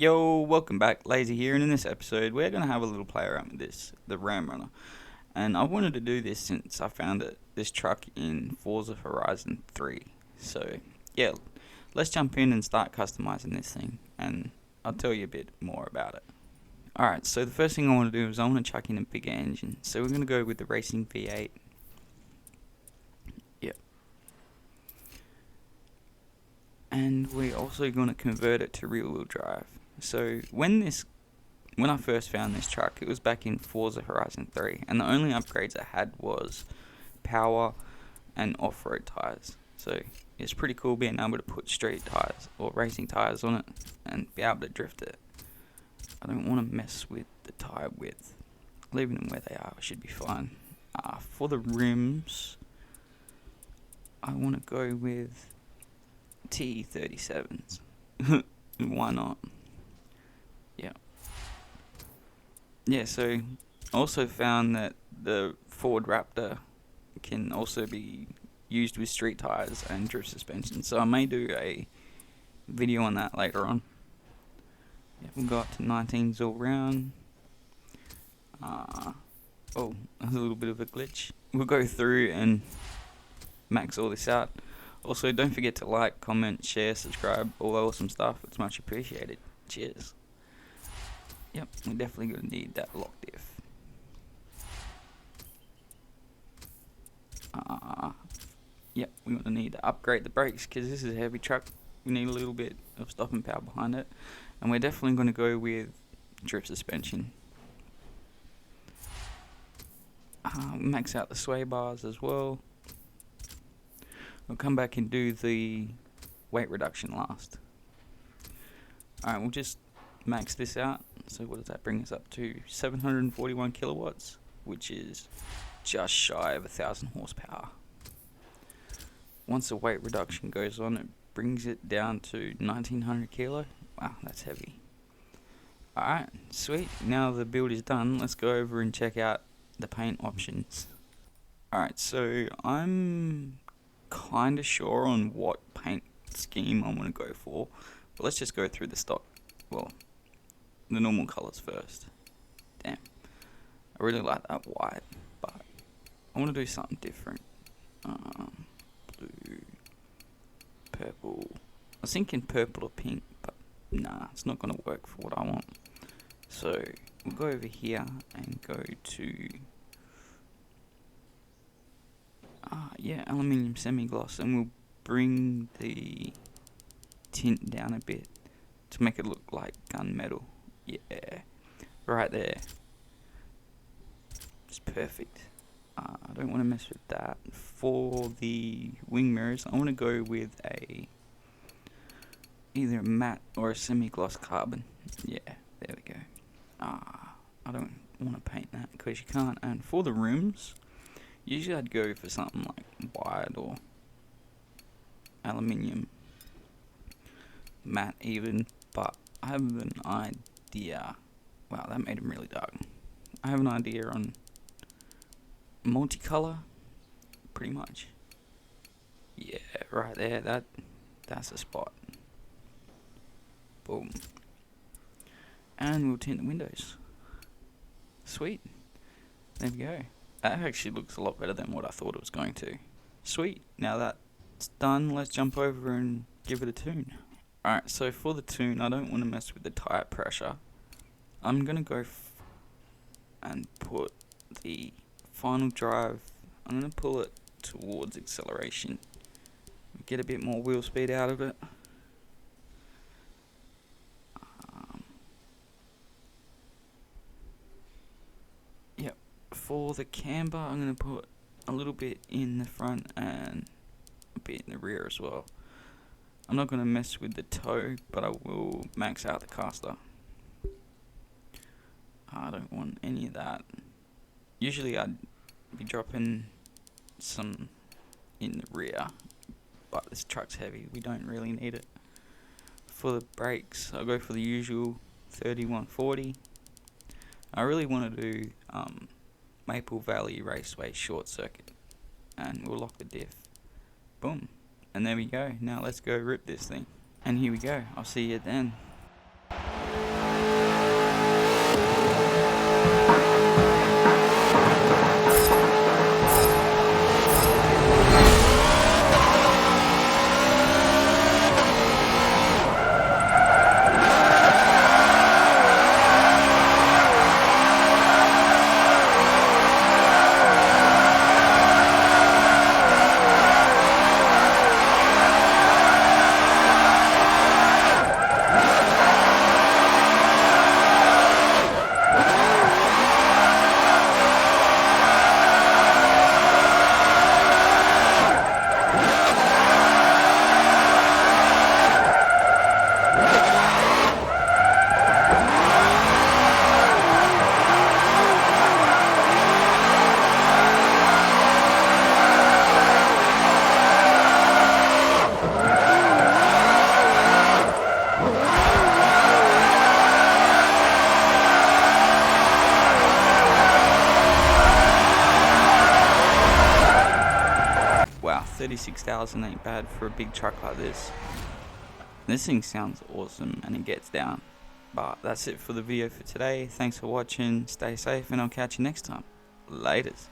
Yo, welcome back, Lazy here, and in this episode we're going to have a little play around with the Ram Runner. And I wanted to do this since I found this truck in Forza Horizon 3. So, yeah, let's jump in and start customizing this thing, and I'll tell you a bit more about it. Alright, so the first thing I want to do is I want to chuck in a bigger engine. So we're going to go with the Racing V8. Yep. And we're also going to convert it to rear-wheel drive. So when I first found this truck, it was back in Forza Horizon 3, and the only upgrades I had was power and off-road tires. So it's pretty cool being able to put street tires or racing tires on it and be able to drift it. I don't want to mess with the tire width. Leaving them where they are should be fine. For the rims, I want to go with T37s. Why not? Yeah, so I also found that the Ford Raptor can also be used with street tires and drift suspension, so I may do a video on that later on. Yeah, we'll go up to 19s all round. Oh, there's a little bit of a glitch. We'll go through and max all this out. Also, don't forget to like, comment, share, subscribe, all that awesome stuff. It's much appreciated. Cheers. Yep, we're definitely going to need that lock diff. Yep, we're going to need to upgrade the brakes because this is a heavy truck. We need a little bit of stopping power behind it. And we're definitely going to go with drift suspension. Max out the sway bars as well. We'll come back and do the weight reduction last. Alright, we'll just max this out. So what does that bring us up to? 741 kilowatts, which is just shy of 1,000 horsepower. Once the weight reduction goes on, it brings it down to 1,900 kilo. Wow, that's heavy. Alright, sweet. Now the build is done, let's go over and check out the paint options. Alright, so I'm kinda sure on what paint scheme I want to go for, but let's just go through the stock. Well, the normal colours first. Damn, I really like that white, but I want to do something different. Blue, purple. I was thinking purple or pink, but nah, it's not going to work for what I want. So we'll go over here and go to aluminium semi-gloss, and we'll bring the tint down a bit to make it look like gunmetal. Yeah, right there. It's perfect. I don't want to mess with that. For the wing mirrors, I want to go with either a matte or a semi-gloss carbon. Yeah, there we go. I don't want to paint that because you can't. And for the rims, usually I'd go for something like white or aluminium matte even, but I have an idea. Wow, that made them really dark. I have an idea on multicolor, pretty much. Yeah, right there, that's the spot. Boom. And we'll tint the windows. Sweet. There we go. That actually looks a lot better than what I thought it was going to. Sweet. Now that's done, let's jump over and give it a tune. Alright, so for the tune, I don't want to mess with the tire pressure. I'm going to go and put the final drive, I'm going to pull it towards acceleration. Get a bit more wheel speed out of it. Yep, for the camber, I'm going to put a little bit in the front and a bit in the rear as well. I'm not going to mess with the toe, but I will max out the caster. I don't want any of that. Usually I'd be dropping some in the rear, but this truck's heavy, we don't really need it. For the brakes, I'll go for the usual 3140. I really want to do Maple Valley Raceway short circuit, and we'll lock the diff. Boom. And there we go. Now let's go rip this thing. And here we go. I'll see you then. 36,000 ain't bad for a big truck like this. This thing sounds awesome and it gets down. But that's it for the video for today. Thanks for watching, stay safe, and I'll catch you next time. Laters.